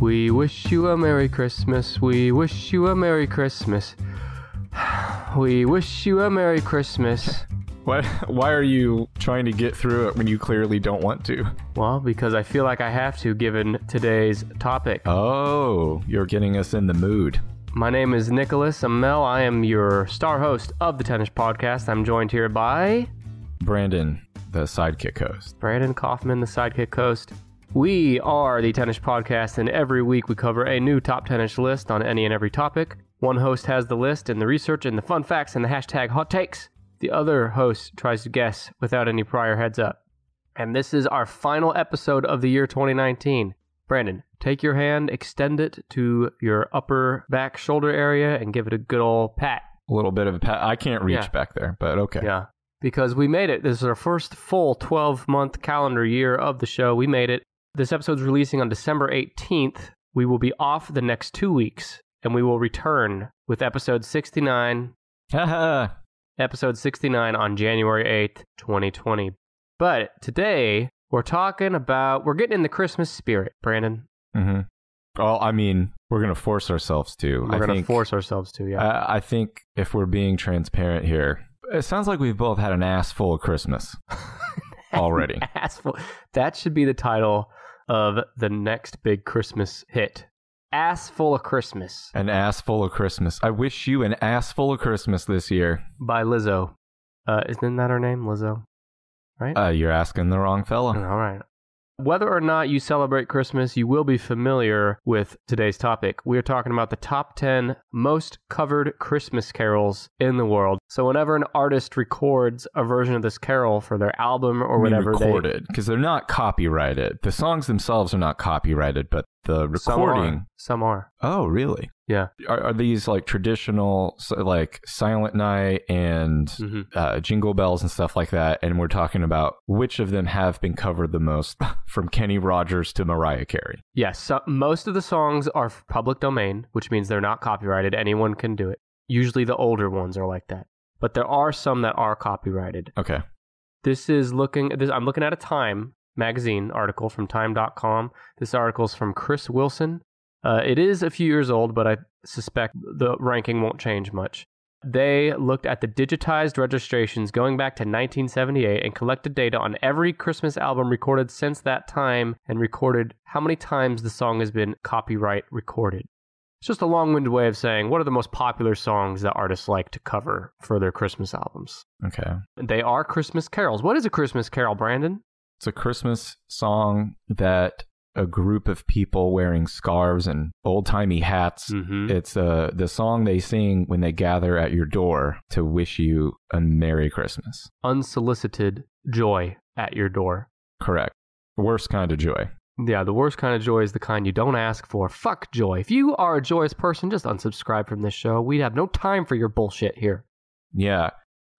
We wish you a Merry Christmas. We wish you a Merry Christmas. We wish you a Merry Christmas. Why are you trying to get through it when you clearly don't want to? Well, because I feel like I have to, given today's topic. Oh, you're getting us in the mood. My name is Nicholas Amell. I am your star host of the Tennis Podcast. I'm joined here by... Brandon, the sidekick host. Brandon Kaufman, the sidekick host. We are the Tennis Podcast, and every week we cover a new top tennis list on any and every topic. One host has the list and the research and the fun facts and the hashtag hot takes. The other host tries to guess without any prior heads up. And this is our final episode of the year 2019. Brandon, take your hand, extend it to your upper back shoulder area, and give it a good old pat. A little bit of a pat. I can't reach back there, but okay. Yeah, because we made it. This is our first full 12-month calendar year of the show. We made it. This episode's releasing on December 18th. We will be off the next 2 weeks, and we will return with episode 69. Episode 69 on January 8th, 2020. But today, we're getting in the Christmas spirit, Brandon. Mm-hmm. Well, I mean, we're going to force ourselves to. We're going to force ourselves to, yeah. I think if we're being transparent here, it sounds like we've both had an ass full of Christmas already. That should be the title of the next big Christmas hit. Ass full of Christmas. An ass full of Christmas. I wish you an ass full of Christmas this year. By Lizzo. Isn't that her name, Lizzo? Right? You're asking the wrong fella. All right. Whether or not you celebrate Christmas, you will be familiar with today's topic. We are talking about the top 10 most covered Christmas carols in the world. So whenever an artist records a version of this carol for their album or whatever, recorded, because they're not copyrighted. The songs themselves are not copyrighted, but the recording... Some are. Oh, really? Yeah. Are these like traditional, like Silent Night and Jingle Bells and stuff like that? And we're talking about which of them have been covered the most, from Kenny Rogers to Mariah Carey. Yes. So most of the songs are public domain, which means they're not copyrighted. Anyone can do it. Usually the older ones are like that. But there are some that are copyrighted. Okay. I'm looking at a Time magazine article from time.com. This article is from Chris Wilson. It is a few years old, but I suspect the ranking won't change much. They looked at the digitized registrations going back to 1978 and collected data on every Christmas album recorded since that time and recorded how many times the song has been copyright recorded. It's just a long-winded way of saying what are the most popular songs that artists like to cover for their Christmas albums. Okay. They are Christmas carols. What is a Christmas carol, Brandon? It's a Christmas song that a group of people wearing scarves and old-timey hats. Mm-hmm. It's the song they sing when they gather at your door to wish you a Merry Christmas. Unsolicited joy at your door. Correct. The worst kind of joy. Yeah, the worst kind of joy is the kind you don't ask for. Fuck joy. If you are a joyous person, just unsubscribe from this show. We have no time for your bullshit here. Yeah.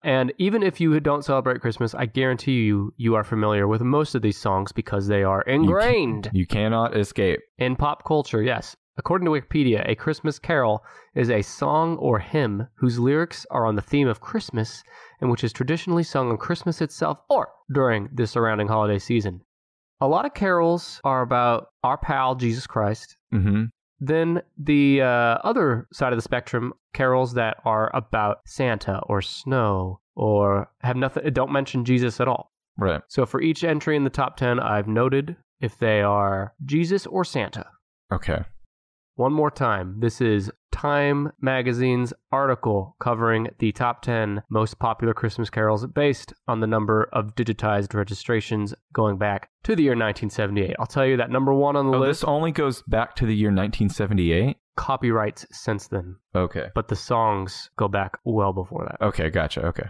And even if you don't celebrate Christmas, I guarantee you are familiar with most of these songs because they are ingrained. You cannot escape. In pop culture, yes. According to Wikipedia, a Christmas carol is a song or hymn whose lyrics are on the theme of Christmas and which is traditionally sung on Christmas itself or during the surrounding holiday season. A lot of carols are about our pal, Jesus Christ. Mm-hmm. Then the other side of the spectrum, carols that are about Santa or snow or don't mention Jesus at all. Right. So for each entry in the top 10, I've noted if they are Jesus or Santa. Okay. One more time. This is Time Magazine's article covering the top 10 most popular Christmas carols based on the number of digitized registrations going back to the year 1978. I'll tell you that number one on the list... This only goes back to the year 1978? Copyrights since then. Okay. But the songs go back well before that. Okay, gotcha. Okay.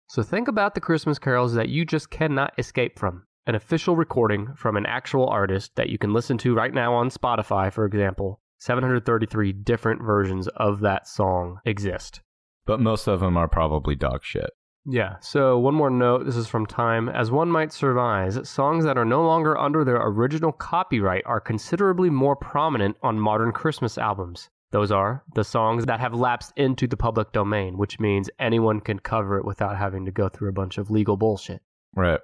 So think about the Christmas carols that you just cannot escape from. An official recording from an actual artist that you can listen to right now on Spotify, for example. 733 different versions of that song exist. But most of them are probably dog shit. Yeah, so one more note, this is from Time. As one might surmise, songs that are no longer under their original copyright are considerably more prominent on modern Christmas albums. Those are the songs that have lapsed into the public domain, which means anyone can cover it without having to go through a bunch of legal bullshit. Right.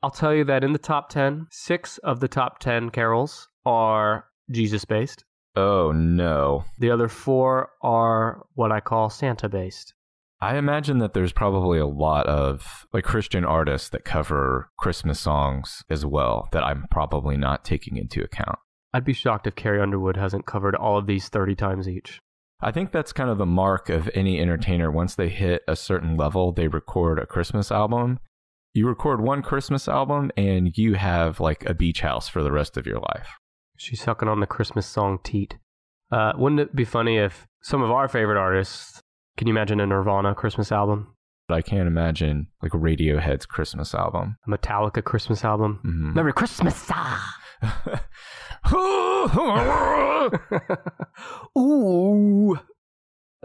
I'll tell you that in the top 10, 6 of the top 10 carols are Jesus-based. Oh, no. The other 4 are what I call Santa-based. I imagine that there's probably a lot of like Christian artists that cover Christmas songs as well that I'm probably not taking into account. I'd be shocked if Carrie Underwood hasn't covered all of these 30 times each. I think that's kind of the mark of any entertainer. Once they hit a certain level, they record a Christmas album. You record one Christmas album and you have like a beach house for the rest of your life. She's sucking on the Christmas song Teat. Wouldn't it be funny if some of our favorite artists, can you imagine a Nirvana Christmas album? But I can't imagine like Radiohead's Christmas album. A Metallica Christmas album? Mm-hmm. Merry Christmas! Ooh.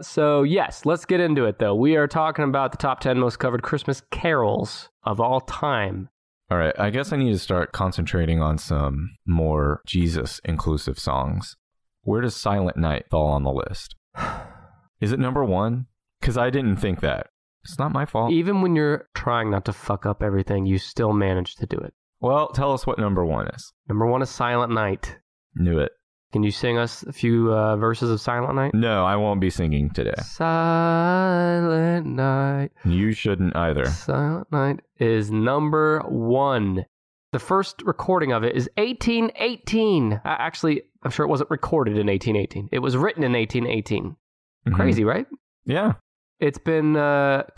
So yes, let's get into it though. We are talking about the top 10 most covered Christmas carols of all time. All right, I guess I need to start concentrating on some more Jesus-inclusive songs. Where does Silent Night fall on the list? Is it number 1? Because I didn't think that. It's not my fault. Even when you're trying not to fuck up everything, you still manage to do it. Well, tell us what number 1 is. Number 1 is Silent Night. Knew it. Can you sing us a few verses of Silent Night? No, I won't be singing today. Silent Night. You shouldn't either. Silent Night is number 1. The first recording of it is 1818. Actually, I'm sure it wasn't recorded in 1818. It was written in 1818. Mm-hmm. Crazy, right? Yeah. It's been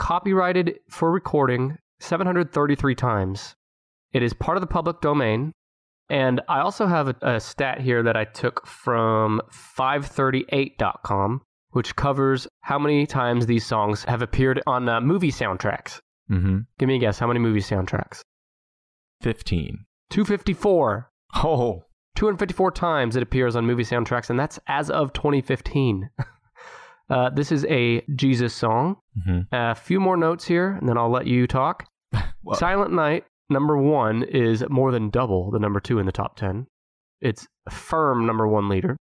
copyrighted for recording 733 times. It is part of the public domain. And I also have a stat here that I took from 538.com, which covers how many times these songs have appeared on movie soundtracks. Mm-hmm. Give me a guess. How many movie soundtracks? 15. 254. Oh. 254 times it appears on movie soundtracks, and that's as of 2015. This is a Jesus song. Mm-hmm. A few more notes here, and then I'll let you talk. Silent Night. Number 1 is more than double the number 2 in the top 10. It's a firm number 1 leader.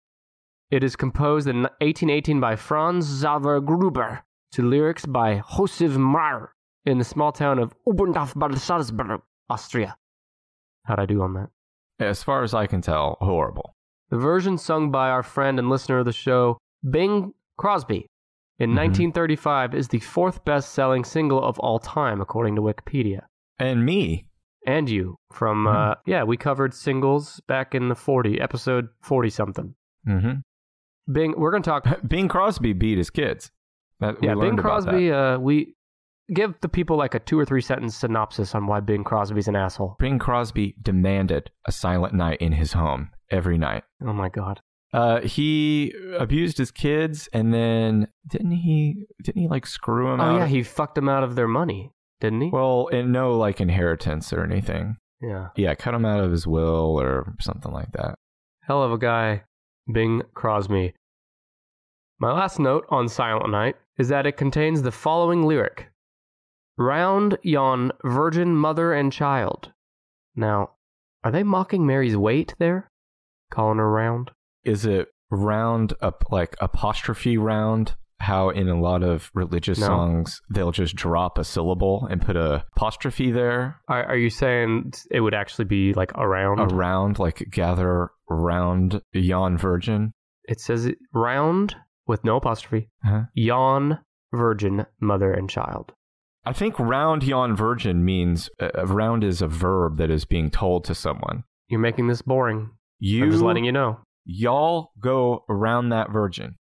It is composed in 1818 by Franz Xaver Gruber to lyrics by Josef Mayer in the small town of Oberndorf Bad Salzburg, Austria. How'd I do on that? As far as I can tell, horrible. The version sung by our friend and listener of the show, Bing Crosby, in 1935 is the 4th best-selling single of all time, according to Wikipedia. And me. And you from, we covered singles back in the episode 40-something. Mm-hmm. We're going to talk... Bing Crosby beat his kids. Bing Crosby, we give the people like a 2 or 3 sentence synopsis on why Bing Crosby's an asshole. Bing Crosby demanded a silent night in his home every night. Oh my God. He abused his kids, and then didn't he like screw them out? Oh yeah, he fucked them out of their money. Didn't he? Well, and no like inheritance or anything. Yeah. Yeah, cut him out of his will or something like that. Hell of a guy, Bing Crosby. My last note on Silent Night is that it contains the following lyric. Round yon virgin mother and child. Now, are they mocking Mary's weight there? Calling her round? Is it round up like apostrophe round? How in a lot of religious songs, they'll just drop a syllable and put a apostrophe there. Are you saying it would actually be like around? Around, like gather round yon virgin. It says round with no apostrophe. Yon virgin mother and child. I think round yon virgin means round is a verb that is being told to someone. You're making this boring. I'm just letting you know. Y'all go around that virgin.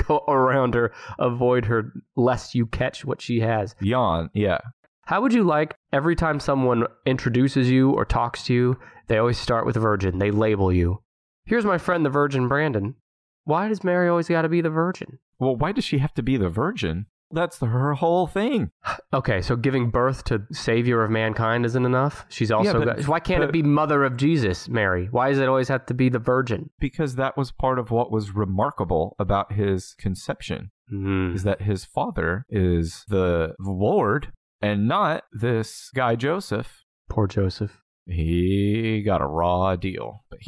Go around her, avoid her, lest you catch what she has. Yawn, yeah. How would you like every time someone introduces you or talks to you, they always start with virgin. They label you. Here's my friend, the Virgin Brandon. Why does Mary always got to be the virgin? Well, why does she have to be the virgin? That's her whole thing. Okay, so giving birth to Savior of mankind isn't enough? She's also why can't it be Mother of Jesus, Mary? Why does it always have to be the Virgin? Because that was part of what was remarkable about his conception, is that his father is the Lord and not this guy Joseph. Poor Joseph. He got a raw deal, but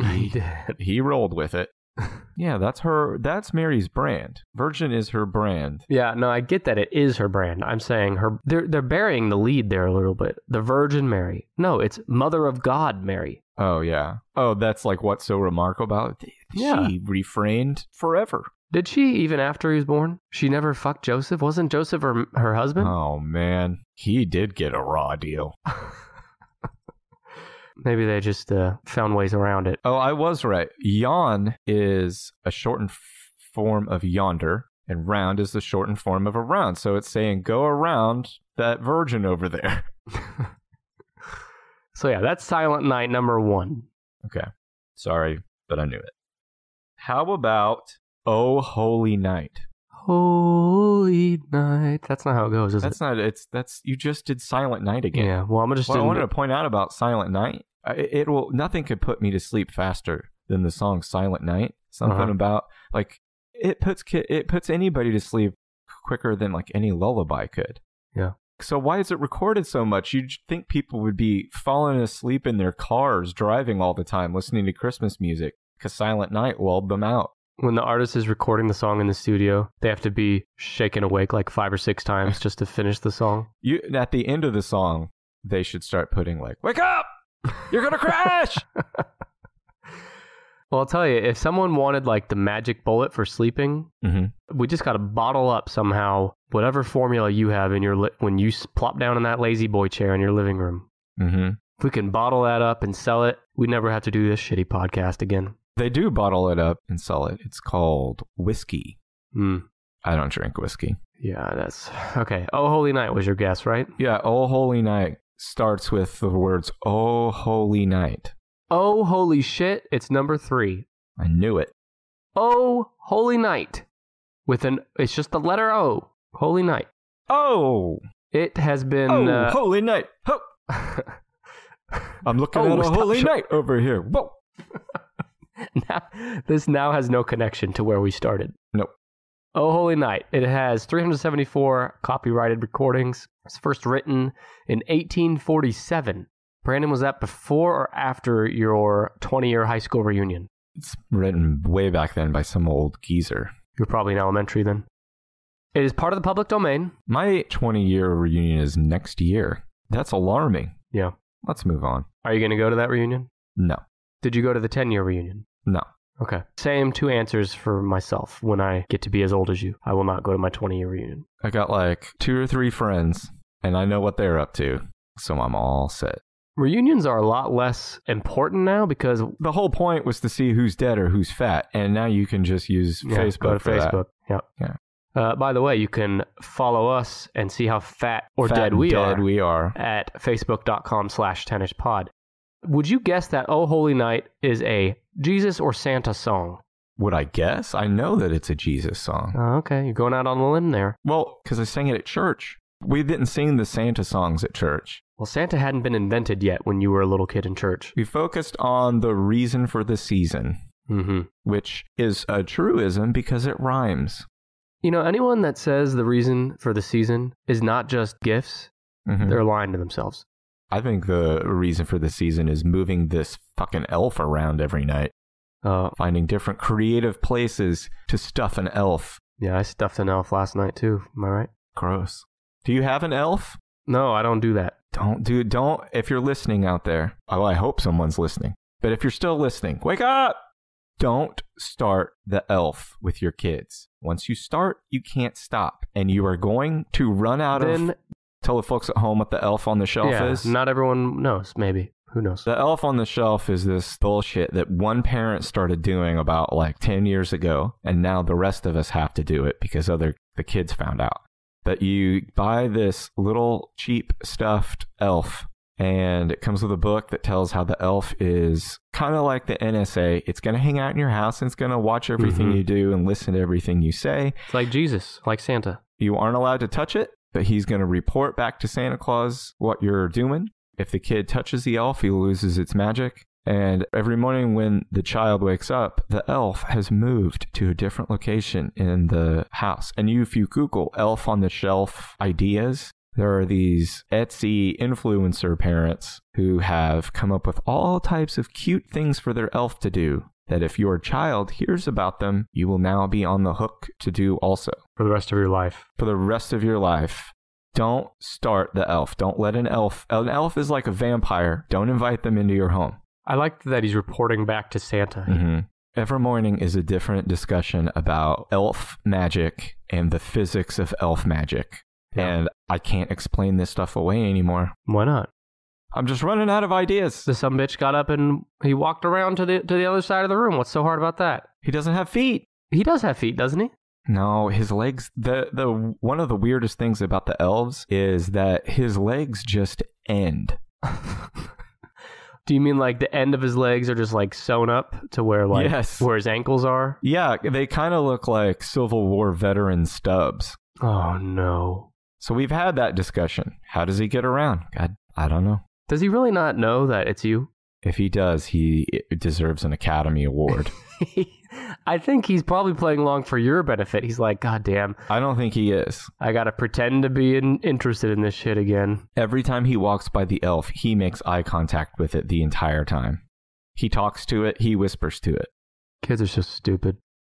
he rolled with it. Yeah, that's Mary's brand. Virgin is her brand. Yeah, no, I get that it is her brand. I'm saying they're burying the lead there a little bit. The Virgin Mary. No, it's Mother of God Mary. Oh, yeah. Oh, that's like what's so remarkable about it? Yeah. She refrained forever. Did she, even after he was born? She never fucked Joseph? Wasn't Joseph her husband? Oh, man. He did get a raw deal. Maybe they just found ways around it. Oh, I was right. Yawn is a shortened form of yonder, and round is the shortened form of around. So it's saying go around that virgin over there. So yeah, that's Silent Night number 1. Okay. Sorry, but I knew it. How about Oh Holy Night? Holy Night. That's not how it goes, is That's it? not. That's you just did Silent Night again. Yeah. Well, I'm just. What I wanted to point out about Silent Night, it will. Nothing could put me to sleep faster than the song Silent Night. Something about like it puts anybody to sleep quicker than like any lullaby could. Yeah. So why is it recorded so much? You'd think people would be falling asleep in their cars, driving all the time, listening to Christmas music, because Silent Night lulled them out. When the artist is recording the song in the studio, they have to be shaken awake like 5 or 6 times just to finish the song. At the end of the song, they should start putting like, "Wake up! You're gonna crash!" Well, I'll tell you, if someone wanted like the magic bullet for sleeping, we just got to bottle up somehow whatever formula you have in your when you plop down in that lazy boy chair in your living room. If we can bottle that up and sell it, we'd never have to do this shitty podcast again. They do bottle it up and sell it. It's called whiskey. I don't drink whiskey. Yeah, that's okay. Oh Holy Night was your guess, right? Yeah, Oh Holy Night starts with the words Oh Holy Night. Oh holy shit, it's number 3. I knew it. Oh Holy Night. It's just the letter O. Holy Night. Oh. It has been Holy Night. Ho. I'm looking at a holy night over here. Whoa. This now has no connection to where we started. Nope. Oh Holy Night. It has 374 copyrighted recordings. It's first written in 1847. Brandon, was that before or after your 20-year high school reunion? It's written way back then by some old geezer. You were probably in elementary then. It is part of the public domain. My 20-year reunion is next year. That's alarming. Yeah. Let's move on. Are you going to go to that reunion? No. Did you go to the 10-year reunion? No. Okay. Same 2 answers for myself. When I get to be as old as you, I will not go to my 20-year reunion. I got like 2 or 3 friends, and I know what they're up to, so I'm all set. Reunions are a lot less important now because the whole point was to see who's dead or who's fat, and now you can just use Facebook go to for Facebook. that. Yeah. By the way, you can follow us and see how fat or dead we are at facebook.com/TennisPod. Would you guess that Oh Holy Night is a Jesus or Santa song? Would I guess? I know that it's a Jesus song. Oh, okay. You're going out on a limb there. Well, because I sang it at church. We didn't sing the Santa songs at church. Well, Santa hadn't been invented yet when you were a little kid in church. We focused on the reason for the season, which is a truism because it rhymes. You know, anyone that says the reason for the season is not just gifts, they're lying to themselves. I think the reason for the season is moving this fucking elf around every night. Finding different creative places to stuff an elf. Yeah, I stuffed an elf last night too. Am I right? Gross. Do you have an elf? No, I don't do that. Don't, if you're listening out there, well, I hope someone's listening, but if you're still listening, wake up! Don't start the elf with your kids. Once you start, you can't stop, and you are going to run out of... Tell the folks at home what the elf on the shelf is. Not everyone knows, maybe. Who knows? The elf on the shelf is this bullshit that one parent started doing about like 10 years ago, and now the rest of us have to do it because the kids found out. But you buy this little cheap stuffed elf, and it comes with a book that tells how the elf is kind of like the NSA. It's going to hang out in your house, and it's going to watch everything you do and listen to everything you say. It's like Jesus, like Santa. You aren't allowed to touch it, but he's going to report back to Santa Claus what you're doing. If the kid touches the elf, he loses its magic. And every morning when the child wakes up, the elf has moved to a different location in the house. And if you Google elf on the shelf ideas, there are these Etsy influencer parents who have come up with all types of cute things for their elf to do, that if your child hears about them, you will now be on the hook to do also. For the rest of your life. For the rest of your life. Don't start the elf. Don't let an elf is like a vampire. Don't invite them into your home. I like that he's reporting back to Santa. Mm-hmm. Every morning is a different discussion about elf magic and the physics of elf magic. Yeah. And I can't explain this stuff away anymore. Why not? I'm just running out of ideas. The sumbitch got up and he walked around to the other side of the room. What's so hard about that? He doesn't have feet. He does have feet, doesn't he? No, his legs, the one of the weirdest things about the elves is that his legs just end. Do you mean like the end of his legs are just like sewn up to where like where his ankles are? Yeah, they kind of look like Civil War veteran stubs. Oh no. So we've had that discussion. How does he get around? God, I don't know. Does he really not know that it's you? If he does, he deserves an Academy Award. I think he's probably playing along for your benefit. He's like, God damn. I don't think he is. I gotta pretend to be interested in this shit again. Every time he walks by the elf, he makes eye contact with it the entire time. He talks to it. He whispers to it. Kids are so stupid.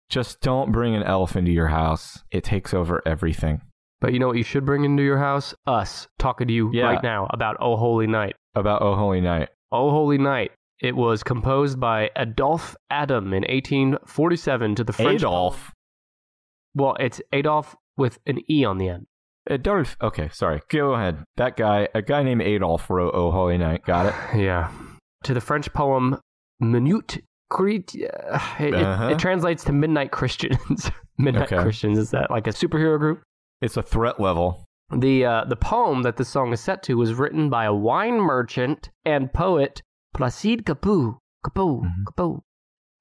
Just don't bring an elf into your house. It takes over everything. But you know what you should bring into your house? Us, talking to you right now about Oh Holy Night. About Oh Holy Night. Oh Holy Night. It was composed by Adolphe Adam in 1847 to the French... Adolphe? Well, it's Adolphe with an E on the end. Adolphe. Okay, sorry. Go ahead. That guy, a guy named Adolphe wrote Oh Holy Night. Got it? Yeah. To the French poem Minute Crit... It translates to Midnight Christians. Christians. Is that like a superhero group? It's a threat level. The poem that this song is set to was written by a wine merchant and poet Placide Cappeau.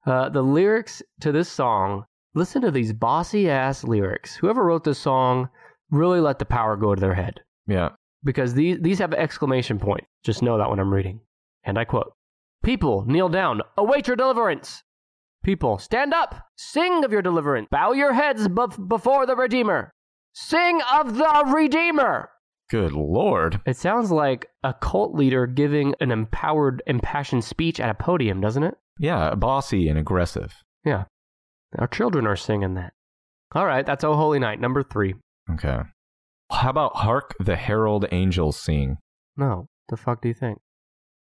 The lyrics to this song, listen to these bossy-ass lyrics. Whoever wrote this song really let the power go to their head. Yeah. Because these have an exclamation point. Just know that when I'm reading. And I quote, People, kneel down. Await your deliverance. People, stand up. Sing of your deliverance. Bow your heads before the Redeemer. Sing of the Redeemer. Good Lord. It sounds like a cult leader giving an empowered, impassioned speech at a podium, doesn't it? Yeah, bossy and aggressive. Yeah. Our children are singing that. All right, that's Oh Holy Night, number 3. Okay. How about Hark the Herald Angels Sing? No. The fuck do you think?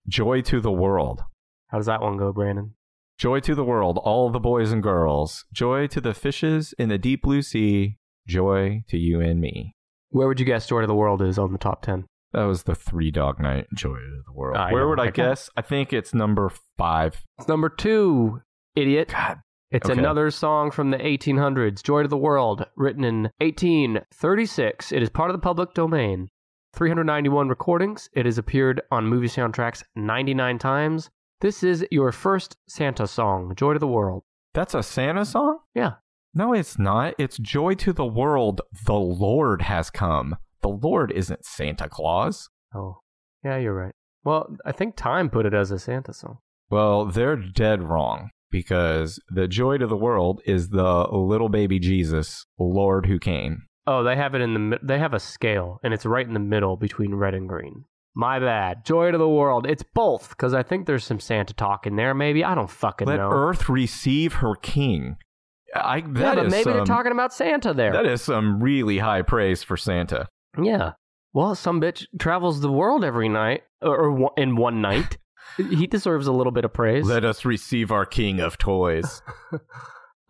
Joy to the World. How does that one go, Brandon? Joy to the world, all the boys and girls. Joy to the fishes in the deep blue sea. Joy to you and me. Where would you guess Joy to the World is on the top 10? That was the Three Dog Night, Joy to the World. Where would I guess? I think it's number 5. It's number 2, idiot. God. It's another song from the 1800s, Joy to the World, written in 1836. It is part of the public domain. 391 recordings. It has appeared on movie soundtracks 99 times. This is your first Santa song, Joy to the World. That's a Santa song? Yeah. No, it's not. It's Joy to the World. The Lord has come. The Lord isn't Santa Claus. Oh, yeah, you're right. Well, I think Time put it as a Santa song. Well, they're dead wrong because the Joy to the World is the little baby Jesus, Lord who came. Oh, they have it they have a scale, and it's right in the middle between red and green. My bad. Joy to the World. It's both, because I think there's some Santa talk in there, maybe. I don't fucking know. Let Earth receive her king. But maybe they're talking about Santa there. That is some really high praise for Santa. Yeah. Well, some bitch travels the world every night, or in one night. He deserves a little bit of praise. Let us receive our king of toys.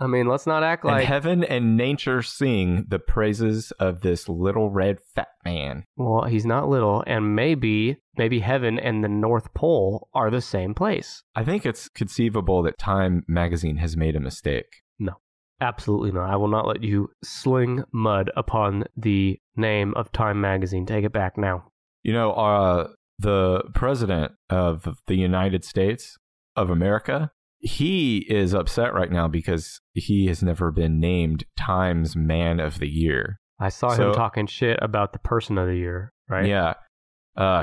I mean, let's not act like... And heaven and nature sing the praises of this little red fat man. Well, he's not little, and maybe heaven and the North Pole are the same place. I think it's conceivable that Time magazine has made a mistake. No, absolutely not. I will not let you sling mud upon the name of Time magazine. Take it back now. You know, the president of the United States of America... He is upset right now because he has never been named Time's Man of the Year. I saw him talking shit about the Person of the Year, right? Yeah,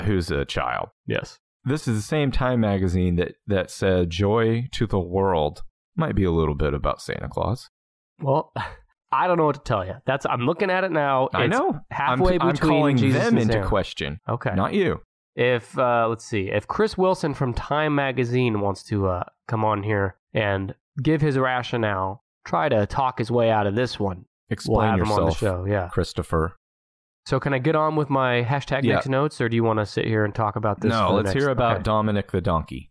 who's a child. Yes. This is the same Time magazine that said Joy to the World might be a little bit about Santa Claus. Well, I don't know what to tell you. I'm looking at it now. I know. Halfway between I'm calling Jesus them and into Santa. question. Okay. Not you. If, let's see, if Chris Wilson from Time Magazine wants to come on here and give his rationale, try to talk his way out of this one. Explain we'll have yourself, him on the show, yeah. Christopher. So can I get on with my hashtag next notes, or do you want to sit here and talk about this? No, let's hear about Dominic the Donkey.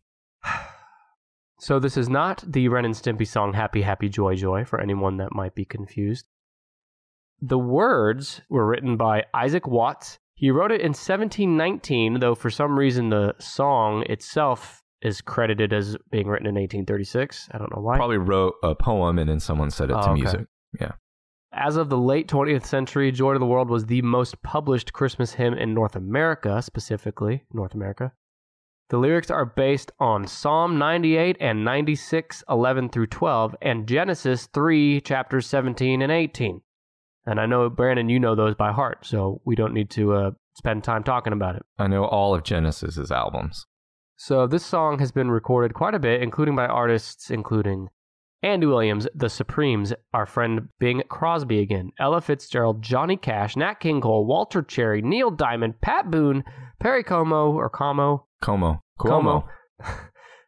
So this is not the Ren and Stimpy song Happy, Happy, Joy, Joy, for anyone that might be confused. The words were written by Isaac Watts. He wrote it in 1719, though for some reason the song itself is credited as being written in 1836. I don't know why. Probably wrote a poem and then someone set it to music. Yeah. As of the late 20th century, Joy to the World was the most published Christmas hymn in North America, specifically North America. The lyrics are based on Psalm 98 and 96, 11 through 12, and Genesis 3, chapters 17 and 18. And I know, Brandon, you know those by heart, so we don't need to spend time talking about it. I know all of Genesis's albums. So this song has been recorded quite a bit, including by artists including Andy Williams, The Supremes, our friend Bing Crosby again, Ella Fitzgerald, Johnny Cash, Nat King Cole, Walter Cherry, Neil Diamond, Pat Boone, Perry Como,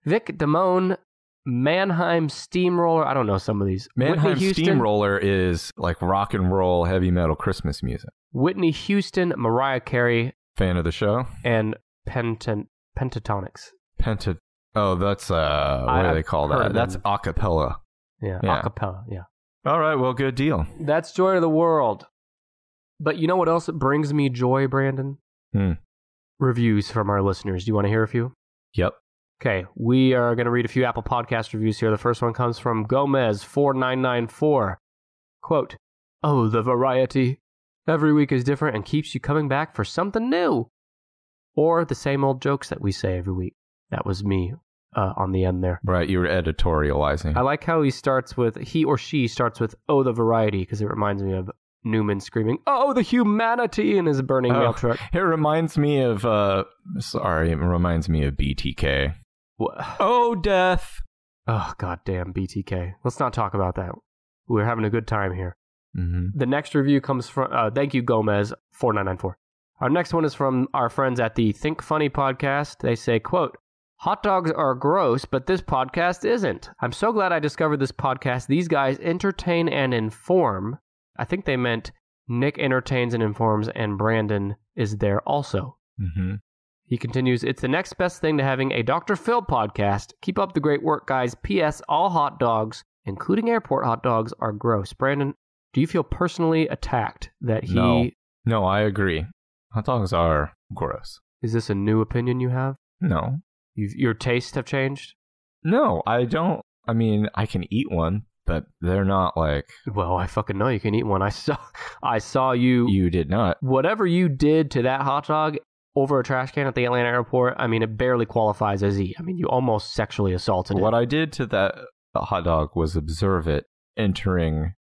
Vic Damone, Mannheim Steamroller. I don't know some of these. Mannheim Steamroller is like rock and roll heavy metal Christmas music. Whitney Houston, Mariah Carey. Fan of the show? And Pentatonics. Oh, that's, what do they call that? That's acapella. Yeah, acapella, yeah. All right, well, good deal. That's Joy to the World. But you know what else brings me joy, Brandon? Reviews from our listeners. Do you want to hear a few? Yep. Okay, we are going to read a few Apple Podcast reviews here. The first one comes from Gomez4994. Quote, "Oh, the variety. Every week is different and keeps you coming back for something new." Or the same old jokes that we say every week. That was me on the end there. Right, you were editorializing. I like how he or she starts with, "Oh, the variety," because it reminds me of Newman screaming, "Oh, the humanity!" in his burning mail truck. It reminds me of, BTK. Oh, death. Oh, goddamn BTK. Let's not talk about that. We're having a good time here. Mm-hmm. The next review comes from, thank you, Gomez4994. Our next one is from our friends at the Think Funny podcast. They say, quote, "Hot dogs are gross, but this podcast isn't. I'm so glad I discovered this podcast. These guys entertain and inform." I think they meant Nick entertains and informs, and Brandon is there also. Mm-hmm. He continues, "It's the next best thing to having a Dr. Phil podcast. Keep up the great work, guys. P.S. All hot dogs, including airport hot dogs, are gross." Brandon, do you feel personally attacked that he... No, I agree. Hot dogs are gross. Is this a new opinion you have? No. Your tastes have changed? No, I don't. I mean, I can eat one, but they're not like... Well, I fucking know you can eat one. I saw you... You did not. Whatever you did to that hot dog over a trash can at the Atlanta airport, I mean, it barely qualifies as eat. I mean, you almost sexually assaulted it. What I did to that hot dog was observe it entering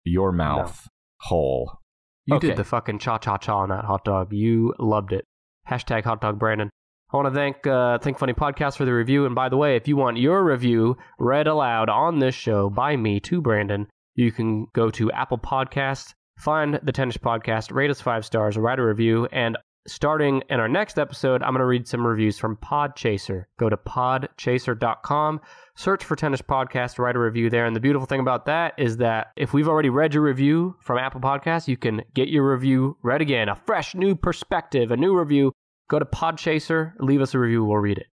your mouth hole. You did the fucking cha-cha-cha on that hot dog. You loved it. Hashtag hot dog Brandon. I want to thank Think Funny Podcast for the review. And by the way, if you want your review read aloud on this show by me to Brandon, you can go to Apple Podcasts, find the Tennis Podcast, rate us 5 stars, write a review, and starting in our next episode, I'm going to read some reviews from Podchaser. Go to podchaser.com, search for Tennis Podcast, write a review there. And the beautiful thing about that is that if we've already read your review from Apple Podcasts, you can get your review read again. A fresh new perspective, a new review. Go to Podchaser, leave us a review, we'll read it.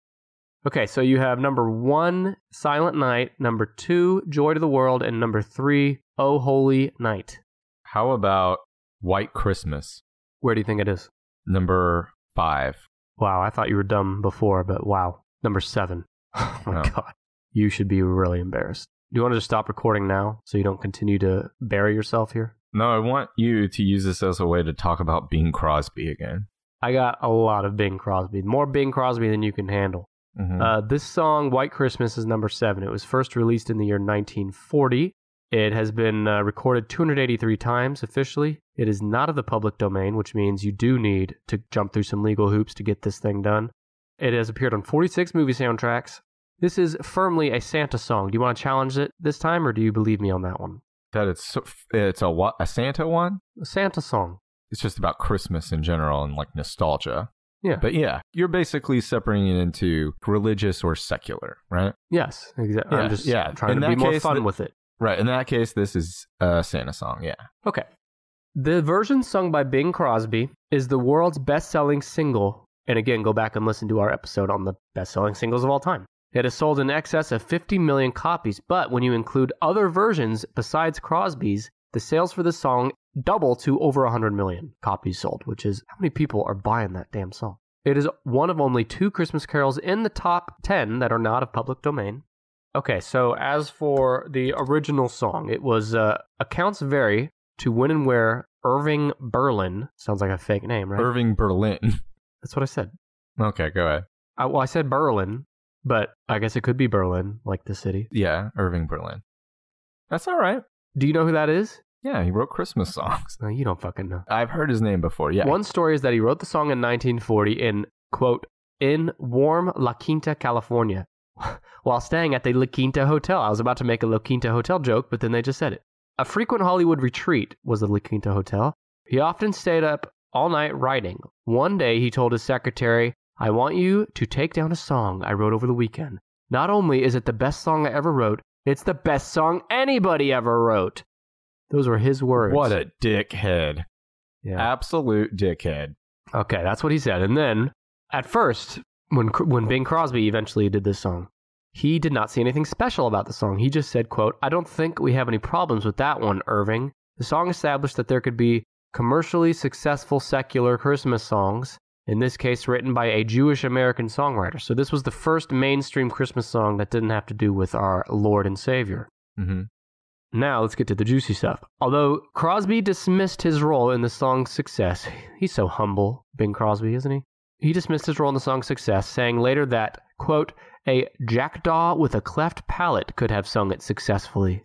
Okay, so you have number 1, Silent Night, number 2, Joy to the World, and number 3, Oh Holy Night. How about White Christmas? Where do you think it is? Number 5. Wow, I thought you were dumb before, but wow. Number 7. Oh my God. You should be really embarrassed. Do you want to just stop recording now so you don't continue to bury yourself here? No, I want you to use this as a way to talk about Bing Crosby again. I got a lot of Bing Crosby. More Bing Crosby than you can handle. Mm-hmm. This song, White Christmas, is number 7. It was first released in the year 1940. It has been recorded 283 times officially. It is not of the public domain, which means you do need to jump through some legal hoops to get this thing done. It has appeared on 46 movie soundtracks. This is firmly a Santa song. Do you want to challenge it this time, or do you believe me on that one? That it's a what? A Santa one? A Santa song. It's just about Christmas in general and like nostalgia. Yeah. But yeah, you're basically separating it into religious or secular, right? Yes, exactly. Yeah, I'm just trying in to be more case, fun with it. Right. In that case, this is a Santa song, yeah. Okay. The version sung by Bing Crosby is the world's best-selling single. And again, go back and listen to our episode on the best-selling singles of all time. It has sold in excess of 50 million copies, but when you include other versions besides Crosby's, the sales for this song double to over 100 million copies sold, which is how many people are buying that damn song. It is one of only 2 Christmas carols in the top 10 that are not of public domain. Okay, so as for the original song, it was accounts vary to when and where Irving Berlin, sounds like a fake name, right? Irving Berlin. That's what I said. Okay, go ahead. I said Berlin, but I guess it could be Berlin, like the city. Yeah, Irving Berlin. That's all right. Do you know who that is? Yeah, he wrote Christmas songs. No, you don't fucking know. I've heard his name before, yeah. One story is that he wrote the song in 1940 in, quote, in warm La Quinta, California, while staying at the La Quinta Hotel. I was about to make a La Quinta Hotel joke, but then they just said it. A frequent Hollywood retreat was the La Quinta Hotel. He often stayed up all night writing. One day he told his secretary, I want you to take down a song I wrote over the weekend. Not only is it the best song I ever wrote, it's the best song anybody ever wrote. Those were his words. What a dickhead. Yeah. Absolute dickhead. Okay, that's what he said. And then, at first, when Bing Crosby eventually did this song, he did not see anything special about the song. He just said, quote, I don't think we have any problems with that one, Irving. The song established that there could be commercially successful secular Christmas songs, in this case written by a Jewish American songwriter. So this was the first mainstream Christmas song that didn't have to do with our Lord and Savior. Mm-hmm. Now let's get to the juicy stuff. Although Crosby dismissed his role in the song's success, he's so humble, Bing Crosby, isn't he? He dismissed his role in the song's success, saying later that, quote, a jackdaw with a cleft palate could have sung it successfully.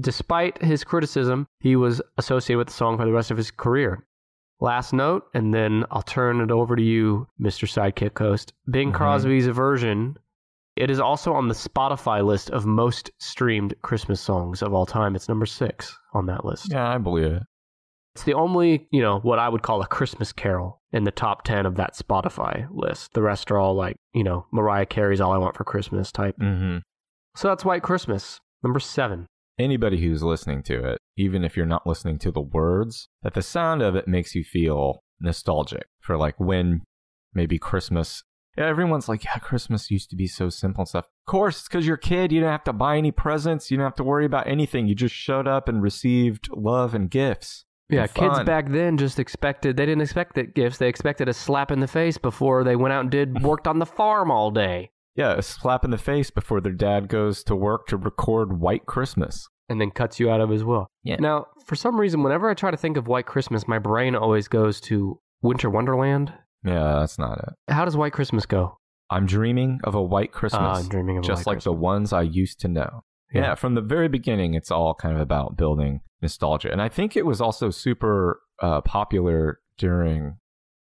Despite his criticism, he was associated with the song for the rest of his career. Last note, and then I'll turn it over to you, Mr. Sidekick Host. Bing Crosby's version, it is also on the Spotify list of most streamed Christmas songs of all time. It's number 6 on that list. Yeah, I believe it. It's the only, what I would call a Christmas carol in the top 10 of that Spotify list. The rest are all like, Mariah Carey's All I Want for Christmas type. Mm-hmm. So that's White Christmas, number 7. Anybody who's listening to it, even if you're not listening to the words, that the sound of it makes you feel nostalgic for like when maybe Christmas. Yeah, everyone's like, yeah, Christmas used to be so simple and stuff. Of course, it's because you're a kid. You didn't have to buy any presents. You didn't have to worry about anything. You just showed up and received love and gifts. Yeah, kids back then just expected, they didn't expect gifts. They expected a slap in the face before they went out and worked on the farm all day. Yeah, a slap in the face before their dad goes to work to record White Christmas. And then cuts you out of his will. Yeah. Now, for some reason, whenever I try to think of White Christmas, my brain always goes to Winter Wonderland. Yeah, that's not it. How does White Christmas go? I'm dreaming of a white Christmas. I'm dreaming of a just white like Christmas. the ones I used to know. Yeah, from the very beginning, it's all kind of about building nostalgia. And I think it was also super popular during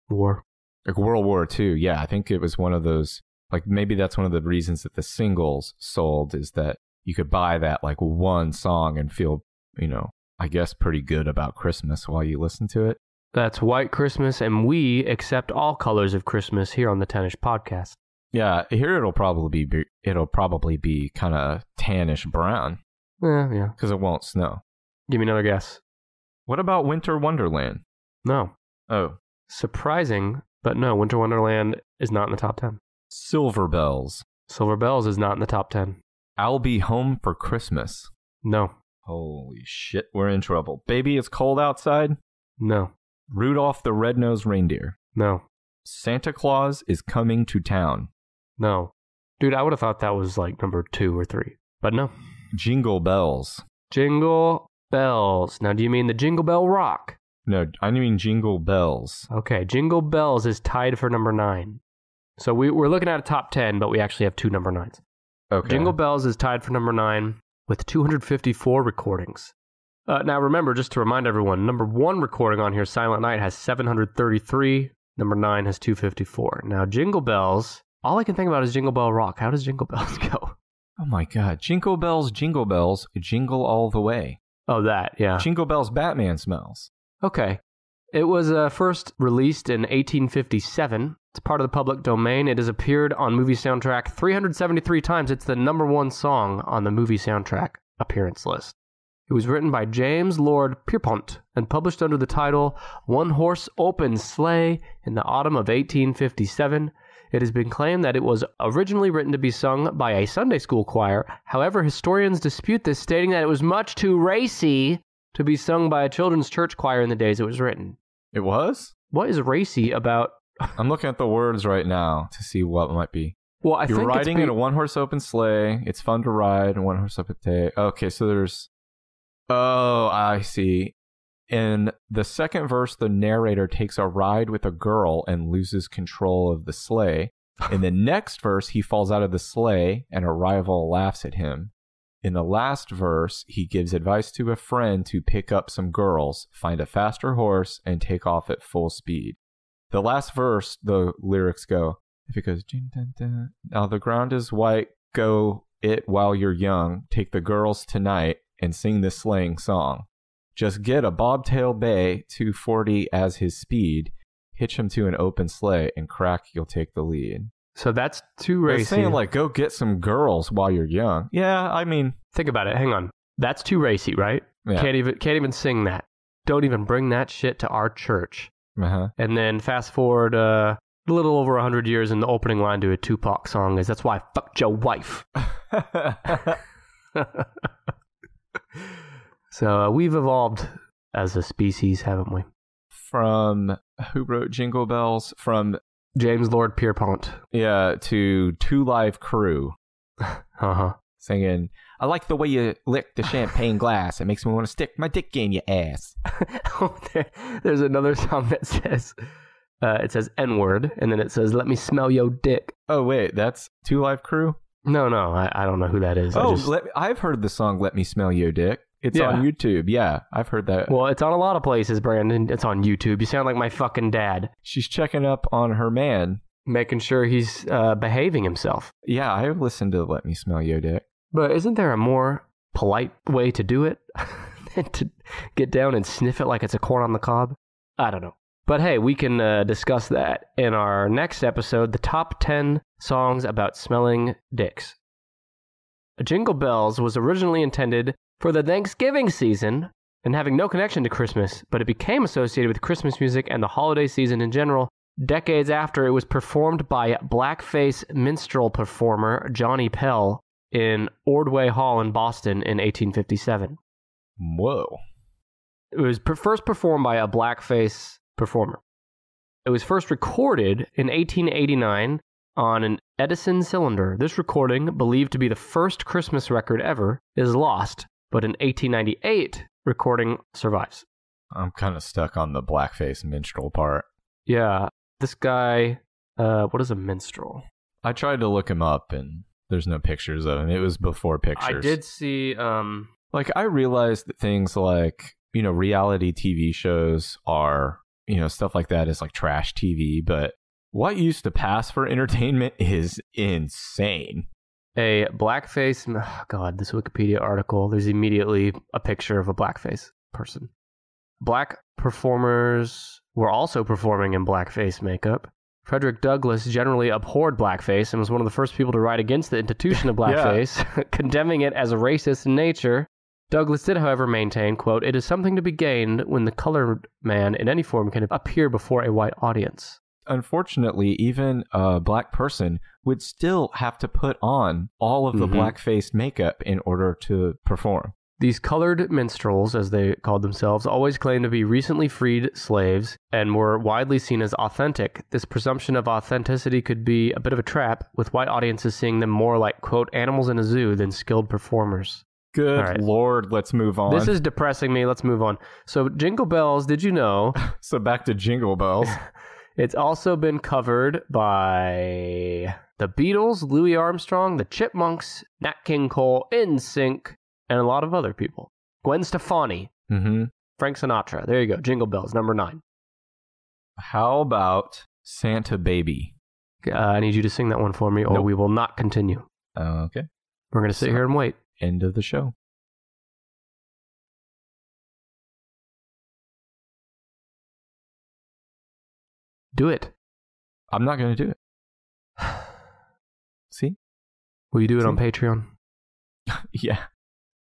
War. Like World War II. Yeah, I think it was one of those, like maybe that's one of the reasons that the singles sold is that you could buy that like one song and feel, I guess pretty good about Christmas while you listen to it. That's White Christmas, and we accept all colors of Christmas here on the Tennis Podcast. Yeah, here it'll probably be kind of tannish brown. Yeah. Because it won't snow. Give me another guess. What about Winter Wonderland? No. Oh. Surprising, but no, Winter Wonderland is not in the top 10. Silver Bells. Silver Bells is not in the top 10. I'll Be Home for Christmas. No. Holy shit, we're in trouble. Baby, It's Cold Outside? No. Rudolph the Red-Nosed Reindeer? No. Santa Claus is Coming to Town? No. Dude, I would have thought that was like number 2 or 3, but no. Jingle Bells. Jingle Bells. Now, do you mean the Jingle Bell Rock? No, I mean Jingle Bells. Okay, Jingle Bells is tied for number 9. So we're looking at a top 10, but we actually have 2 number 9s. Okay. Jingle Bells is tied for number 9 with 254 recordings. Now, remember, just to remind everyone, number 1 recording on here, Silent Night, has 733. Number 9 has 254. Now, Jingle Bells, all I can think about is Jingle Bell Rock. How does Jingle Bells go? Oh my God. Jingle Bells, jingle all the way. Oh, that, yeah. Jingle Bells, Batman Smells. Okay. It was first released in 1857. It's part of the public domain. It has appeared on movie soundtrack 373 times. It's the number 1 song on the movie soundtrack appearance list. It was written by James Lord Pierpont and published under the title One Horse Open Sleigh in the autumn of 1857. It has been claimed that it was originally written to be sung by a Sunday school choir. However, historians dispute this, stating that it was much too racy to be sung by a children's church choir in the days it was written. It was? What is racy about? I'm looking at the words right now to see what might be. Well, You're riding in a one-horse open sleigh. It's fun to ride in a one-horse open sleigh. Okay, so there's... Oh, I see. In the second verse, the narrator takes a ride with a girl and loses control of the sleigh. In the next verse, he falls out of the sleigh and a rival laughs at him. In the last verse, he gives advice to a friend to pick up some girls, find a faster horse, and take off at full speed. The last verse, the lyrics go, if it goes, now the ground is white, go it while you're young, take the girls tonight, and sing this sleighing song. Just get a bobtail bay, 240 as his speed, hitch him to an open sleigh, and crack, you'll take the lead. So that's too racy. They're saying, like, go get some girls while you're young. Yeah, I mean... Think about it. Hang on. That's too racy, right? Yeah. Can't even sing that. Don't even bring that shit to our church. Uh-huh. And then fast forward a little over 100 years, and the opening line to a Tupac song is, that's why I fucked your wife. So we've evolved as a species, haven't we? From, who wrote Jingle Bells? From James Lord Pierpont. Yeah, to Two Live Crew. Uh-huh. Singing, I like the way you lick the champagne glass. It makes me want to stick my dick in your ass. There's another song that says, it says N-word, and then it says, let me smell your dick. Oh, wait, that's Two Live Crew? No, I don't know who that is. I've heard the song Let Me Smell Your Dick. It's on YouTube. Yeah, I've heard that. Well, it's on a lot of places, Brandon. It's on YouTube. You sound like my fucking dad. She's checking up on her man. Making sure he's behaving himself. Yeah, I've listened to Let Me Smell Your Dick. But isn't there a more polite way to do it? Than to get down and sniff it like it's a corn on the cob? I don't know. But hey, we can discuss that in our next episode, the top 10 songs about smelling dicks. Jingle Bells was originally intended for the Thanksgiving season and having no connection to Christmas, but it became associated with Christmas music and the holiday season in general decades after it was performed by blackface minstrel performer Johnny Pell in Ordway Hall in Boston in 1857. Whoa. It was first performed by a blackface performer. It was first recorded in 1889 on an Edison cylinder. This recording, believed to be the first Christmas record ever, is lost, but an 1898 recording survives. I'm kind of stuck on the blackface minstrel part. Yeah, this guy, what is a minstrel? I tried to look him up, and there's no pictures of him. It was before pictures. I did see, Like, I realized that things like, reality TV shows are, stuff like that is like trash TV, but what used to pass for entertainment is insane. A blackface, oh God, this Wikipedia article, there's immediately a picture of a blackface person. Black performers were also performing in blackface makeup. Frederick Douglass generally abhorred blackface and was one of the first people to write against the institution of blackface, condemning it as racist in nature. Douglass did, however, maintain, quote, it is something to be gained when the colored man in any form can appear before a white audience. Unfortunately, even a black person would still have to put on all of the blackface makeup in order to perform. These colored minstrels, as they called themselves, always claimed to be recently freed slaves and were widely seen as authentic. This presumption of authenticity could be a bit of a trap, with white audiences seeing them more like, quote, animals in a zoo than skilled performers. Good Lord, let's move on. This is depressing me. Let's move on. So Jingle Bells, did you know? So back to Jingle Bells. It's also been covered by the Beatles, Louis Armstrong, the Chipmunks, Nat King Cole, NSYNC, and a lot of other people. Gwen Stefani, Frank Sinatra. There you go. Jingle Bells, number 9. How about Santa Baby? I need you to sing that one for me, or we will not continue. Okay. We're going to sit here and wait. End of the show. Do it. I'm not going to do it. See? Will you do it on Patreon? Yeah.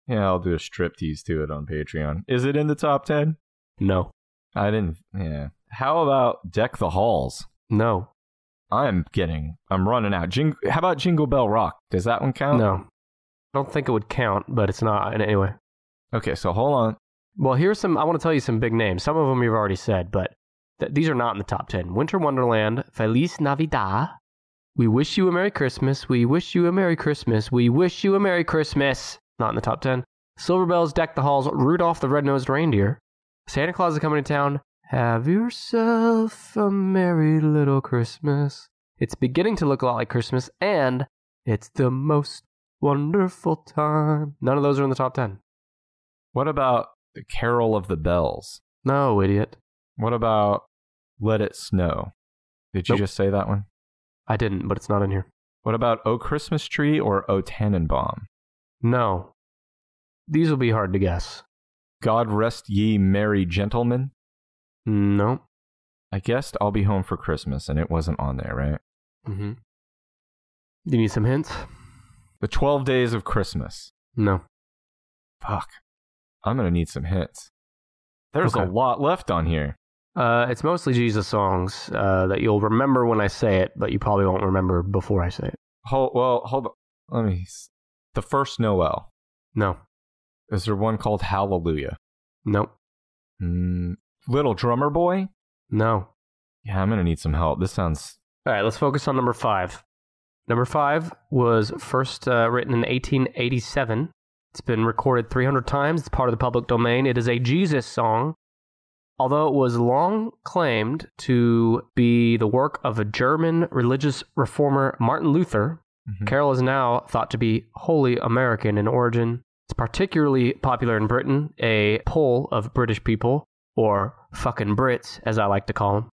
Yeah, I'll do a striptease to it on Patreon. Is it in the top 10? No. I didn't. Yeah. How about Deck the Halls? No. I'm running out. How about Jingle Bell Rock? Does that one count? No. I don't think it would count, but it's not. Anyway. Okay, so hold on. Well, I want to tell you some big names. Some of them you've already said, but these are not in the top 10. Winter Wonderland, Feliz Navidad, We Wish You a Merry Christmas, We Wish You a Merry Christmas, We Wish You a Merry Christmas. Not in the top 10. Silver Bells, Deck the Halls, Rudolph the Red-Nosed Reindeer, Santa Claus is Coming to Town, Have Yourself a Merry Little Christmas. It's beginning to look a lot like Christmas, and It's the Most Wonderful Time. None of those are in the top 10. What about The Carol of the Bells? No, idiot. What about Let It Snow? Did you just say that one? I didn't, but it's not in here. What about O Christmas Tree or O Tannenbaum? No. These will be hard to guess. God Rest Ye Merry Gentlemen? No. I guessed I'll Be Home for Christmas, and it wasn't on there, right? Mm-hmm. Do you need some hints? The 12 Days of Christmas. No. Fuck. I'm going to need some hints. There's a lot left on here. It's mostly Jesus songs that you'll remember when I say it, but you probably won't remember before I say it. Hold on. The First Noel. No. Is there one called Hallelujah? Nope. Little Drummer Boy? No. Yeah, I'm going to need some help. This sounds... All right, let's focus on number 5. Number 5 was first written in 1887. It's been recorded 300 times. It's part of the public domain. It is a Jesus song. Although it was long claimed to be the work of a German religious reformer, Martin Luther, Carol is now thought to be wholly American in origin. It's particularly popular in Britain. A poll of British people, or fucking Brits, as I like to call them,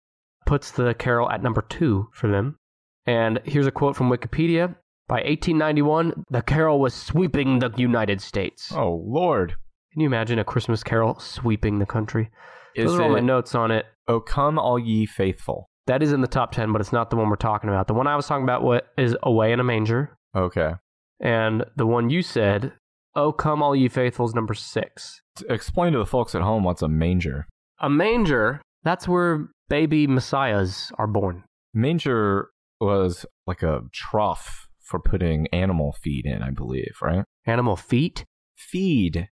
puts the carol at number 2 for them. And here's a quote from Wikipedia. By 1891, the carol was sweeping the United States. Oh, Lord. Can you imagine a Christmas carol sweeping the country? Those are all my notes on it. Oh, Come All Ye Faithful. That is in the top 10, but it's not the one we're talking about. The one I was talking about is Away in a Manger. Okay. And the one you said, Oh, Come All Ye Faithful, is number 6. Explain to the folks at home what's a manger. A manger, that's where baby messiahs are born. Manger was like a trough for putting animal feed in, I believe, right? Animal feet? Feed.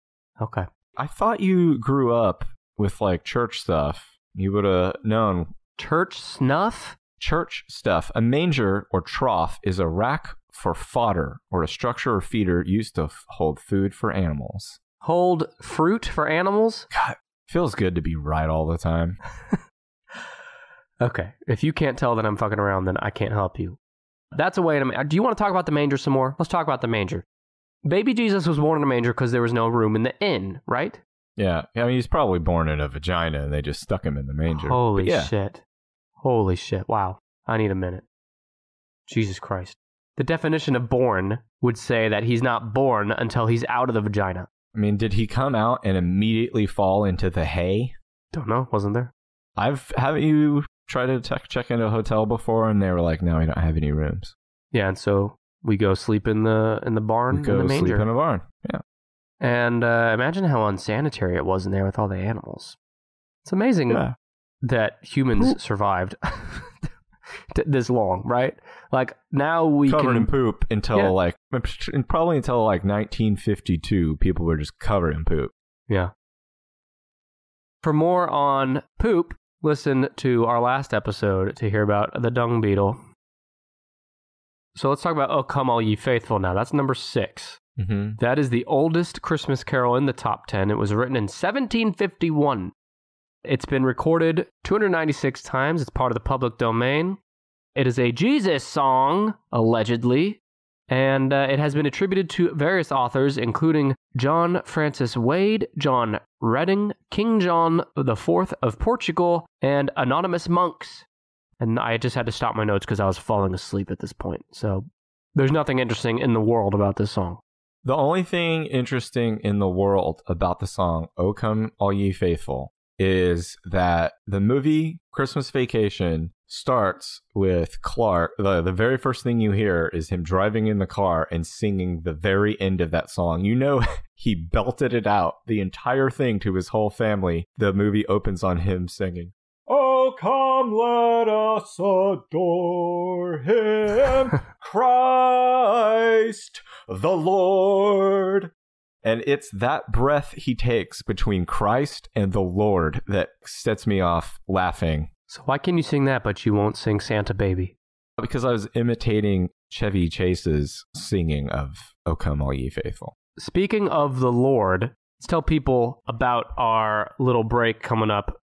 Okay. I thought you grew up with like church stuff. You would have known. Church snuff? Church stuff. A manger or trough is a rack for fodder or a structure or feeder used to hold food for animals. Hold fruit for animals? God, feels good to be right all the time. Okay. If you can't tell that I'm fucking around, then I can't help you. That's a way to... Do you want to talk about the manger some more? Let's talk about the manger. Baby Jesus was born in a manger because there was no room in the inn, right? Yeah. I mean, he's probably born in a vagina and they just stuck him in the manger. Holy shit. Holy shit. Wow. I need a minute. Jesus Christ. The definition of born would say that he's not born until he's out of the vagina. I mean, did he come out and immediately fall into the hay? Don't know. Wasn't there? Haven't you tried to check into a hotel before and they were like, no, we don't have any rooms. Yeah, and so we go sleep in the barn, in the manger. Sleep in a barn, yeah. And imagine how unsanitary it was in there with all the animals. It's amazing that humans survived this long, right? Like, now we covered in poop until probably until 1952, people were just covered in poop. Yeah. For more on poop, listen to our last episode to hear about the dung beetle. So let's talk about Oh Come All Ye Faithful now. That's number 6. Mm-hmm. That is the oldest Christmas carol in the top 10. It was written in 1751. It's been recorded 296 times. It's part of the public domain. It is a Jesus song, allegedly, and it has been attributed to various authors, including John Francis Wade, John Redding, King John IV of Portugal, and anonymous monks. And I just had to stop my notes because I was falling asleep at this point. So there's nothing interesting in the world about this song. The only thing interesting in the world about the song, O Come All Ye Faithful, is that the movie Christmas Vacation starts with Clark. The very first thing you hear is him driving in the car and singing the very end of that song. You know, he belted it out, the entire thing, to his whole family. The movie opens on him singing, Oh, Oh, come, let us adore him, Christ the Lord. And it's that breath he takes between Christ and the Lord that sets me off laughing. So why can you sing that, but you won't sing Santa Baby? Because I was imitating Chevy Chase's singing of O Come All Ye Faithful. Speaking of the Lord, let's tell people about our little break coming up.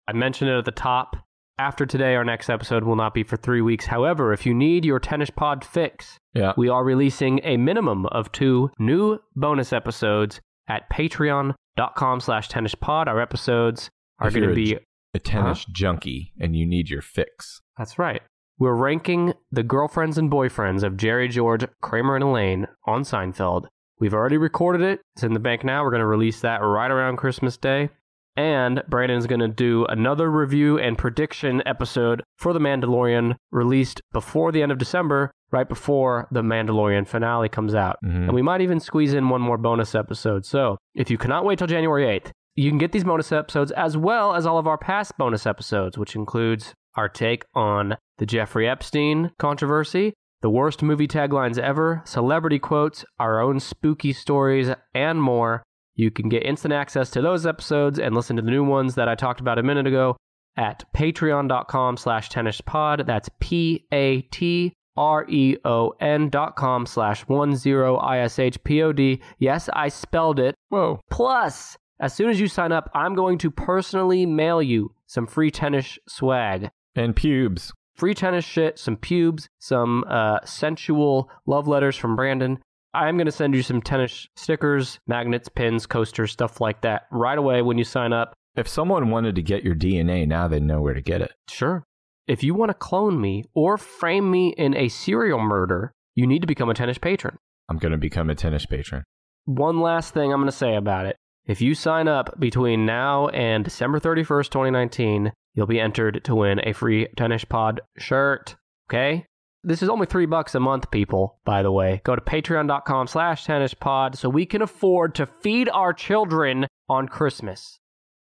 I mentioned it at the top. After today, our next episode will not be for 3 weeks. However, if you need your TennisPod fix, we are releasing a minimum of 2 new bonus episodes at patreon.com/tennispod. Our episodes are going to be a tennis junkie and you need your fix. That's right. We're ranking the girlfriends and boyfriends of Jerry, George, Kramer, and Elaine on Seinfeld. We've already recorded it. It's in the bank now. We're going to release that right around Christmas Day. And Brandon's going to do another review and prediction episode for The Mandalorian, released before the end of December, right before The Mandalorian finale comes out. And we might even squeeze in one more bonus episode. So if you cannot wait till January 8th, you can get these bonus episodes as well as all of our past bonus episodes, which includes our take on the Jeffrey Epstein controversy, the worst movie taglines ever, celebrity quotes, our own spooky stories, and more. You can get instant access to those episodes and listen to the new ones that I talked about a minute ago at patreon.com/tennispod. That's patreon.com/10ishpod. Yes, I spelled it. Whoa. Plus, as soon as you sign up, I'm going to personally mail you some free tennis swag. And pubes. Free tennis shit, some pubes, some sensual love letters from Brandon. I'm going to send you some tennis stickers, magnets, pins, coasters, stuff like that right away when you sign up. If someone wanted to get your DNA, now they know where to get it. Sure. If you want to clone me or frame me in a serial murder, you need to become a tennis patron. I'm going to become a tennis patron. One last thing I'm going to say about it. If you sign up between now and December 31st, 2019, you'll be entered to win a free TennisPod shirt. Okay? This is only $3 a month, people, by the way. Go to patreon.com/tennispod so we can afford to feed our children on Christmas.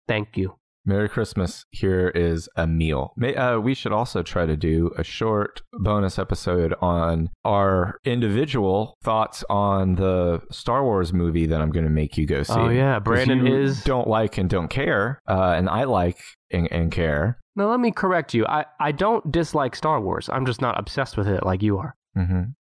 Thank you. Merry Christmas. Here is a meal. We should also try to do a short bonus episode on our individual thoughts on the Star Wars movie that I'm going to make you go see. Oh, yeah. Brandon don't like and don't care, and I like and care. Now, let me correct you. I don't dislike Star Wars. I'm just not obsessed with it like you are.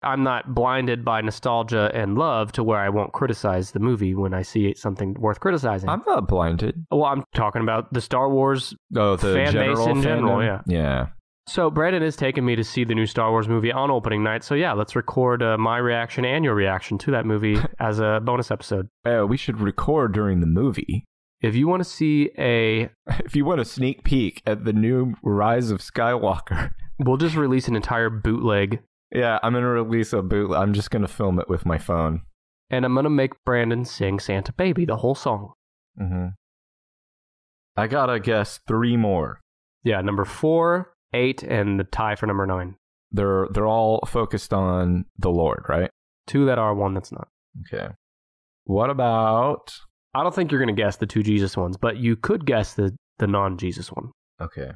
I'm not blinded by nostalgia and love to where I won't criticize the movie when I see something worth criticizing. I'm not blinded. Well, I'm talking about the Star Wars the fan base in general. Yeah. So Brandon has taken me to see the new Star Wars movie on opening night. So yeah, let's record my reaction and your reaction to that movie as a bonus episode. We should record during the movie. If you want to see if you want a sneak peek at the new Rise of Skywalker, we'll just release an entire bootleg. Yeah, I'm going to release a bootleg. I'm just going to film it with my phone. And I'm going to make Brandon sing Santa Baby, the whole song. I got to guess 3 more. Yeah, number 4, 8, and the tie for number 9. They're all focused on the Lord, right? 2 that are, 1 that's not. Okay. What about... I don't think you're going to guess the 2 Jesus ones, but you could guess the non-Jesus one. Okay.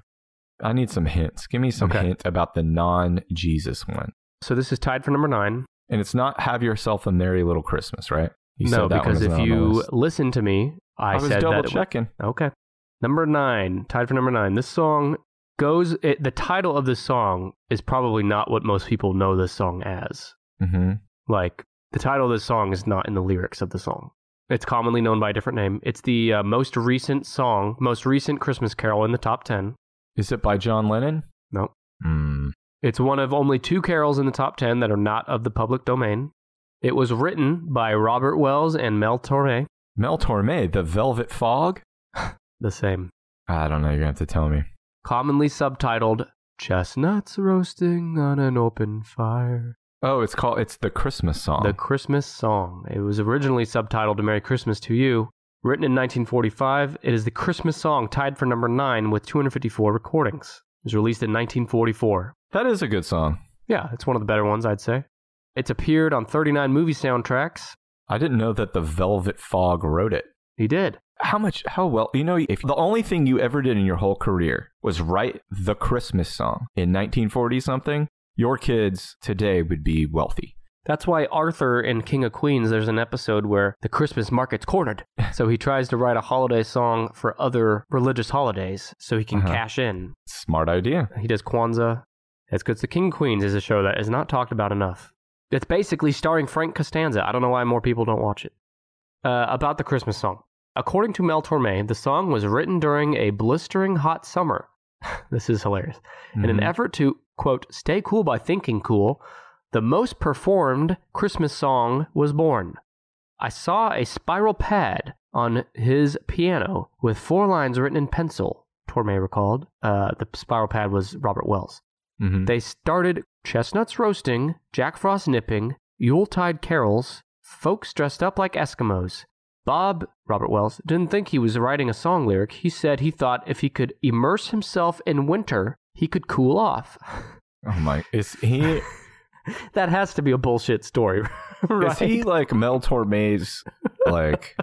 I need some hints. Give me some hint about the non-Jesus one. So this is tied for number 9. And it's not Have Yourself a Merry Little Christmas, right? No, because if you listen to me, I said that... I was double checking. Okay. Number 9, tied for number 9. This song goes... the title of this song is probably not what most people know this song as. Like, the title of this song is not in the lyrics of the song. It's commonly known by a different name. It's the most recent Christmas carol in the top 10. Is it by John Lennon? No. It's one of only 2 carols in the top 10 that are not of the public domain. It was written by Robert Wells and Mel Torme. Mel Torme, the Velvet Fog? The same. I don't know. You're going to have to tell me. Commonly subtitled, Chestnuts Roasting on an Open Fire. Oh, it's the Christmas song. The Christmas song. It was originally subtitled Merry Christmas to You. Written in 1945, it is the Christmas song tied for number 9 with 254 recordings. It was released in 1944. That is a good song. Yeah, it's one of the better ones, I'd say. It's appeared on 39 movie soundtracks. I didn't know that the Velvet Fog wrote it. He did. how well, if the only thing you ever did in your whole career was write the Christmas song in 1940 something, your kids today would be wealthy. That's why Arthur in King of Queens, there's an episode where the Christmas market's cornered. So he tries to write a holiday song for other religious holidays so he can cash in. Smart idea. He does Kwanzaa. It's good. The King of Queens is a show that is not talked about enough. It's basically starring Frank Costanza. I don't know why more people don't watch it. About the Christmas song. According to Mel Torme, the song was written during a blistering hot summer. This is hilarious. In an effort to, quote, stay cool by thinking cool, the most performed Christmas song was born. I saw a spiral pad on his piano with 4 lines written in pencil, Torme recalled. The spiral pad was Robert Wells. They started chestnuts roasting, Jack Frost nipping, Yuletide carols, folks dressed up like Eskimos. Bob, Robert Wells, didn't think he was writing a song lyric. He said he thought if he could immerse himself in winter, he could cool off. Oh my, is he... That has to be a bullshit story, right? Is he like Mel Torme's like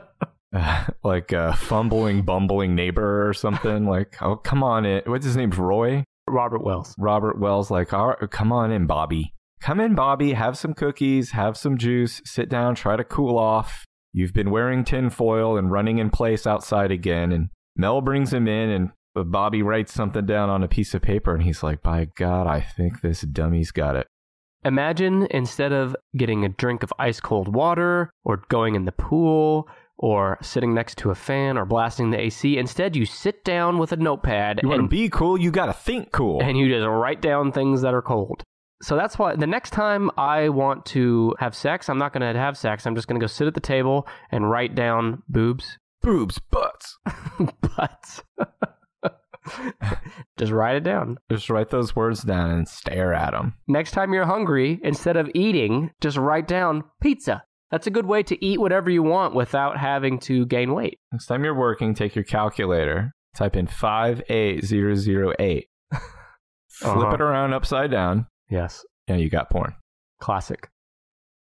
a fumbling, bumbling neighbor or something? Like, oh, come on in. What's his name? Roy? Robert Wells. Robert Wells, like, all right, come on in, Bobby. Come in, Bobby. Have some cookies, have some juice, sit down, try to cool off. You've been wearing tinfoil and running in place outside again. And Mel brings him in, and Bobby writes something down on a piece of paper, and he's like, by God, I think this dummy's got it. Imagine instead of getting a drink of ice cold water or going in the pool or sitting next to a fan or blasting the AC, instead you sit down with a notepad. You want to be cool, you got to think cool. And you just write down things that are cold. So that's why the next time I want to have sex, I'm not going to have sex. I'm just going to go sit at the table and write down boobs. Boobs, butts. Butts. Just write it down. Just write those words down and stare at them. Next time you're hungry, instead of eating, just write down pizza. That's a good way to eat whatever you want without having to gain weight. Next time you're working, take your calculator, type in 58008. Flip it around upside down. Yes. And you got porn. Classic.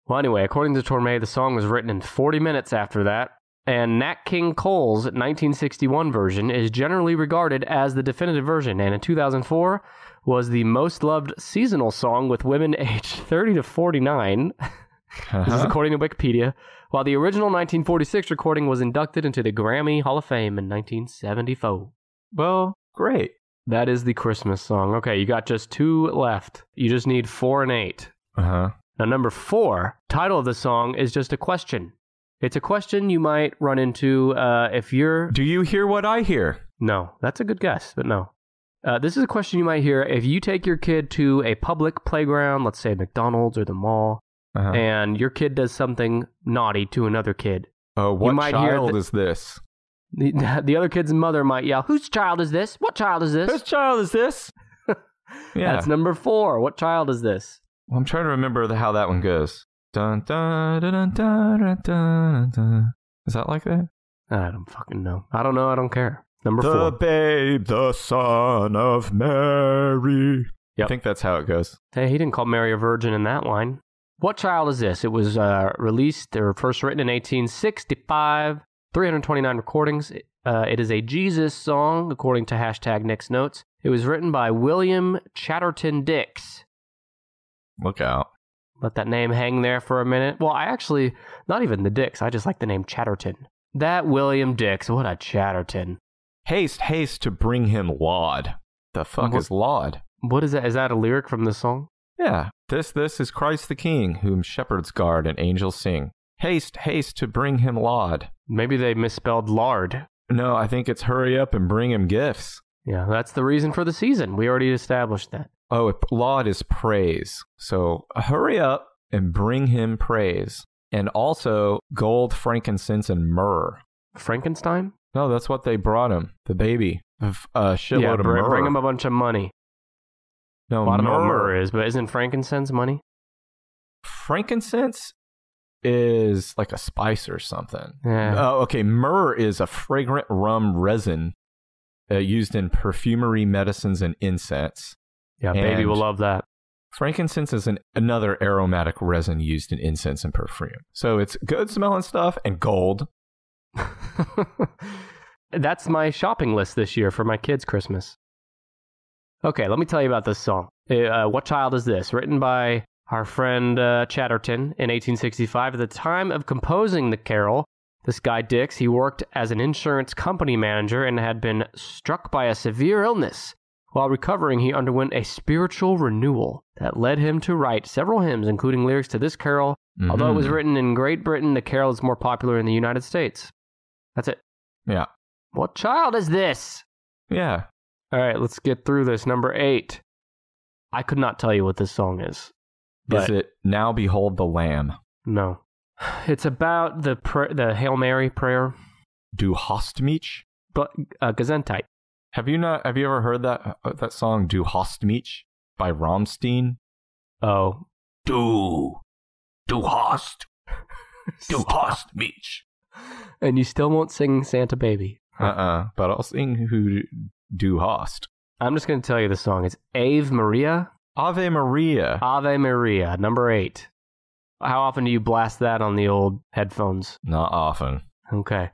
Well, anyway, according to Torme, the song was written in 40 minutes after that. And Nat King Cole's 1961 version is generally regarded as the definitive version, and in 2004 was the most loved seasonal song with women aged 30 to 49. This is according to Wikipedia, while the original 1946 recording was inducted into the Grammy Hall of Fame in 1974. Well, great. That is the Christmas song. Okay, you got just 2 left. You just need 4 and 8. Now, number 4, title of the song is just a question. It's a question you might run into if you're... Do you hear what I hear? No, that's a good guess, but no. This is a question you might hear if you take your kid to a public playground, let's say McDonald's or the mall, and your kid does something naughty to another kid. Oh, what child is this? The other kid's mother might yell, whose child is this? What child is this? Whose child is this? Yeah. That's number 4. What child is this? Well, I'm trying to remember how that one goes. Dun, dun, dun, dun, dun, dun, dun. Is that like that? I don't fucking know. I don't know. I don't care. Number 4. The babe, the son of Mary. Yep. I think that's how it goes. Hey, he didn't call Mary a virgin in that line. What child is this? It was released or first written in 1865. 329 recordings. It is a Jesus song, according to hashtag Nick's Notes. It was written by William Chatterton Dix. Look out. Let that name hang there for a minute. Well, I actually, not even the Dix. I just like the name Chatterton. That William Dix, what a Chatterton. Haste, haste to bring him laud. The fuck is laud? What is that? Is that a lyric from the song? Yeah. This is Christ the King, whom shepherds guard and angels sing. Haste, haste to bring him laud. Maybe they misspelled lard. No, I think it's hurry up and bring him gifts. Yeah, that's the reason for the season. We already established that. Oh, laud is praise. So hurry up and bring him praise. And also gold, frankincense, and myrrh. Frankenstein? No, that's what they brought him. The baby. A shitload of myrrh. Bring him a bunch of money. No, I don't know what myrrh is, but isn't frankincense money? Frankincense is like a spice or something. Yeah. Oh, okay. Myrrh is a fragrant rum resin used in perfumery, medicines, and incense. Yeah, baby will love that. Frankincense is another aromatic resin used in incense and perfume. So it's good smelling stuff and gold. That's my shopping list this year for my kids' Christmas. Okay, let me tell you about this song. What Child Is This? Written by our friend Chatterton in 1865. At the time of composing the carol, this guy Dix, he worked as an insurance company manager and had been struck by a severe illness. While recovering, he underwent a spiritual renewal that led him to write several hymns, including lyrics to this carol. Mm-hmm. Although it was written in Great Britain, the carol is more popular in the United States. That's it. Yeah. What child is this? Yeah. All right, let's get through this. Number 8. I could not tell you what this song is. Is it Now Behold the Lamb? No. It's about the Hail Mary prayer. Du hast mich? But Gesundheit. Have you ever heard that song Du hast mich by Rammstein? Oh. Du hast mich. And you still won't sing Santa Baby. But I'll sing who Du hast. I'm just going to tell you the song. It's Ave Maria. Ave Maria. Ave Maria, number 8. How often do you blast that on the old headphones? Not often. Okay.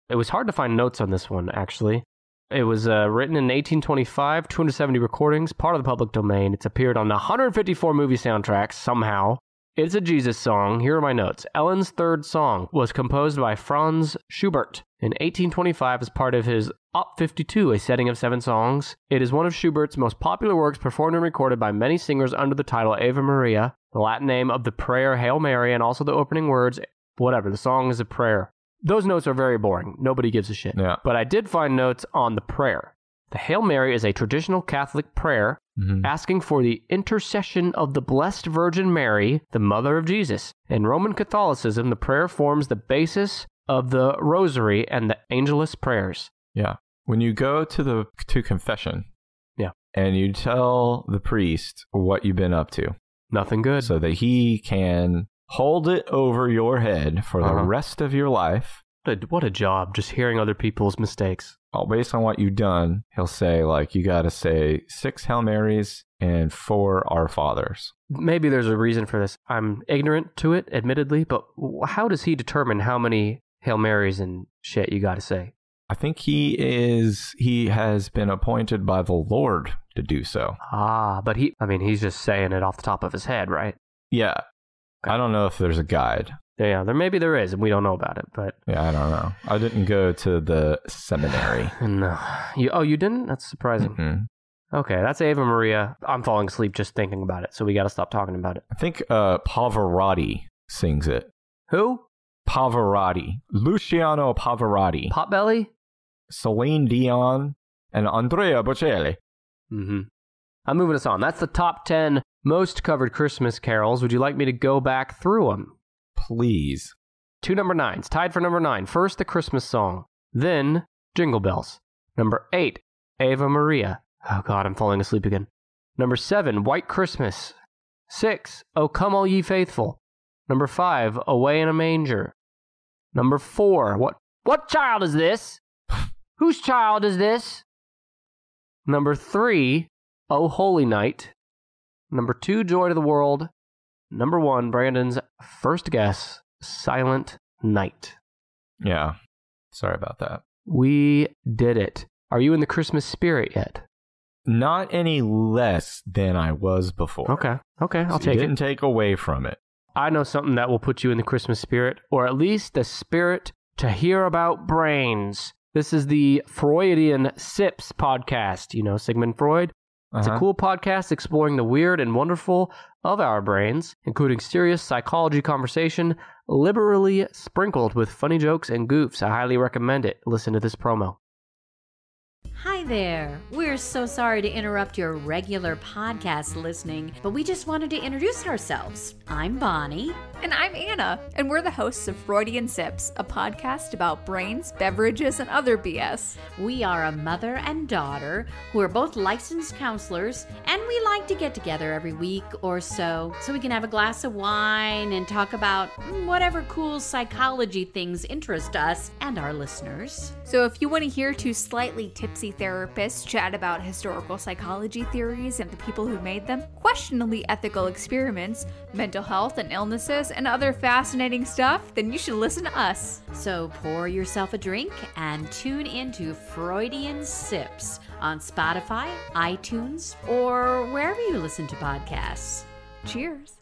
It was hard to find notes on this one, actually. It was written in 1825, 270 recordings, part of the public domain. It's appeared on 154 movie soundtracks, somehow. It's a Jesus song. Here are my notes. Ellen's third song was composed by Franz Schubert in 1825 as part of his Op. 52, a setting of 7 songs. It is one of Schubert's most popular works, performed and recorded by many singers under the title Ave Maria, the Latin name of the prayer Hail Mary, and also the opening words, whatever. The song is a prayer. Those notes are very boring. Nobody gives a shit. Yeah. But I did find notes on the prayer. The Hail Mary is a traditional Catholic prayer asking for the intercession of the Blessed Virgin Mary, the Mother of Jesus. In Roman Catholicism, the prayer forms the basis of the Rosary and the Angelus prayers. Yeah. When you go to confession, and you tell the priest what you've been up to, nothing good, so that he can hold it over your head for the rest of your life. What a job, just hearing other people's mistakes. Well, based on what you've done, he'll say, like, you got to say 6 Hail Marys and 4 Our Fathers. Maybe there's a reason for this. I'm ignorant to it, admittedly, but how does he determine how many Hail Marys and shit you got to say? I think he has been appointed by the Lord to do so. But he's just saying it off the top of his head, right? Yeah. Okay. I don't know if there's a guide. Yeah, maybe there is, and we don't know about it, but... Yeah, I don't know. I didn't go to the seminary. No. You didn't? That's surprising. Mm-hmm. Okay, that's Ava Maria. I'm falling asleep just thinking about it, so we got to stop talking about it. I think Pavarotti sings it. Who? Pavarotti. Luciano Pavarotti. Potbelly? Celine Dion and Andrea Bocelli. Mm-hmm. I'm moving us on. That's the top 10 most covered Christmas carols. Would you like me to go back through them? Please. 2 number 9s, tied for number 9. First, the Christmas song. Then, Jingle Bells. Number 8, Ava Maria. Oh God, I'm falling asleep again. Number 7, White Christmas. 6, O Come All Ye Faithful. Number 5, Away in a Manger. Number 4, What child is this? Whose child is this? Number 3, O Holy Night. Number 2, Joy to the World. Number 1, Brandon's first guess, Silent Night. Yeah, sorry about that. We did it. Are you in the Christmas spirit yet? Not any less than I was before. Okay, I'll take it. Didn't take away from it. I know something that will put you in the Christmas spirit, or at least the spirit to hear about brains. This is the Freudian Sips podcast. You know Sigmund Freud? It's a cool podcast exploring the weird and wonderful of our brains, including serious psychology conversation, liberally sprinkled with funny jokes and goofs. I highly recommend it. Listen to this promo. Hi there. We're so sorry to interrupt your regular podcast listening, but we just wanted to introduce ourselves. I'm Bonnie. And I'm Anna, and we're the hosts of Freudian Sips, a podcast about brains, beverages, and other BS. We are a mother and daughter who are both licensed counselors, and we like to get together every week or so we can have a glass of wine and talk about whatever cool psychology things interest us and our listeners. So if you want to hear two slightly tipsy Therapy therapists chat about historical psychology theories and the people who made them, questionably ethical experiments, mental health and illnesses, and other fascinating stuff, then you should listen to us. So pour yourself a drink and tune into Freudian Sips on Spotify, iTunes, or wherever you listen to podcasts. Cheers.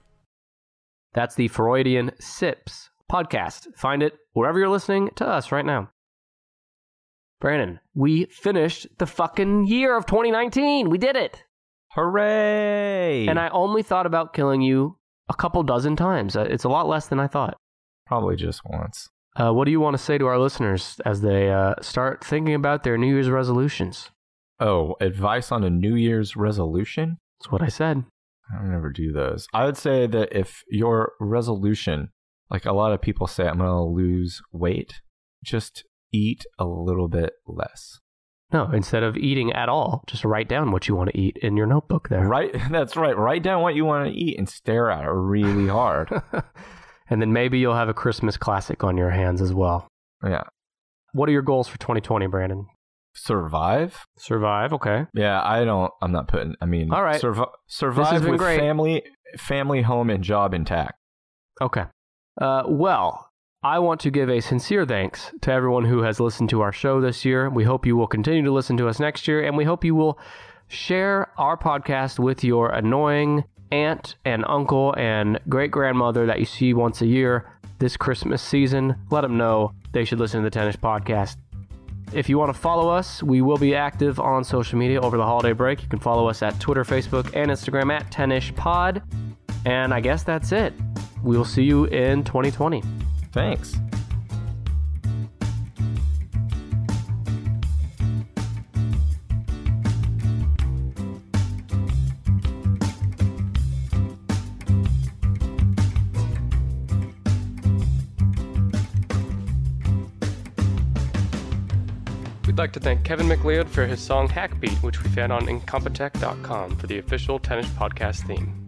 That's the Freudian Sips podcast. Find it wherever you're listening to us right now. Brandon, we finished the fucking year of 2019. We did it. Hooray! And I only thought about killing you a couple dozen times. It's a lot less than I thought. Probably just once. What do you want to say to our listeners as they start thinking about their New Year's resolutions? Oh, advice on a New Year's resolution? That's what I said. I don't ever do those. I would say that if your resolution, like a lot of people say, I'm going to lose weight, just eat a little bit less. No, instead of eating at all, just write down what you want to eat in your notebook there. Right, that's right. Write down what you want to eat and stare at it really hard. And then maybe you'll have a Christmas classic on your hands as well. Yeah. What are your goals for 2020, Brandon? Survive? Survive, okay. Yeah, I'm not putting, all right. Survive with great. family, home, and job intact. Okay. Well, I want to give a sincere thanks to everyone who has listened to our show this year. We hope you will continue to listen to us next year, and we hope you will share our podcast with your annoying aunt and uncle and great-grandmother that you see once a year this Christmas season. Let them know they should listen to the Tennis Podcast. If you want to follow us, we will be active on social media over the holiday break. You can follow us at Twitter, Facebook, and Instagram at TennisPod. And I guess that's it. We will see you in 2020. Thanks. We'd like to thank Kevin MacLeod for his song Hackbeat, which we found on Incompetech.com for the official Tennis Podcast theme.